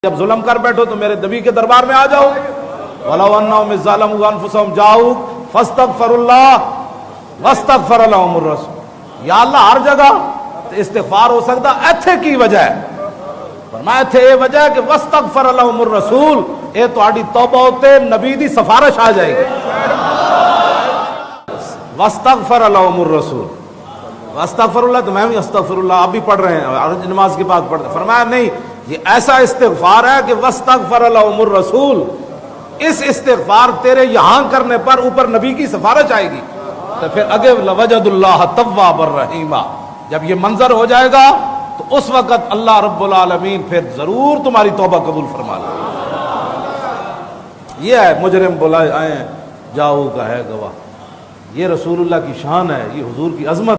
جب ظلم کر بیٹھو تو میرے نبی کے دربار میں آ جاؤ. وَلَوْ أَنَّهُمْ إِذْ ظَلَمُوا أَنفُسَهُمْ جَاءُوكَ فَاسْتَغْفَرُوا اللَّهَ وَاسْتَغْفَرَ لَهُمُ الرَّسُولُ. یا اللہ ہر جگہ استغفار ہو سکتا ایتھے کی وجہ ہے. فرمایا ایتھے یہ وجہ ہے کہ وَاسْتَغْفَرَ لَهُمُ الرَّسُولُ اے تہاڈی توبہ ہوتے نبی دی سفارش آ جائے گی. وَاسْتَغْفَرَ لَهُمُ الرَّسُولُ. استغفر اللہ تو میں بھی استغفر اللہ آپ بھی پڑھ رہے ہیں نماز کے بعد پڑھتے. فرمایا نہیں یہ ایسا استغفار ہے کہ واستغفر لهم الرسول. اس استغفار تیرے یہاں کرنے پر اوپر نبی کی سفارش آئے گی. تو پھر اگے لوجد اللہ توابا الرحیما. جب یہ منظر ہو جائے گا تو اس وقت اللہ رب العالمین پھر ضرور تمہاری توبہ قبول فرما لے. یہ ہے مجرم بلائے آئے جاؤ کا ہے گواہ. یہ رسول اللہ کی شان ہے, یہ حضور کی عظمت.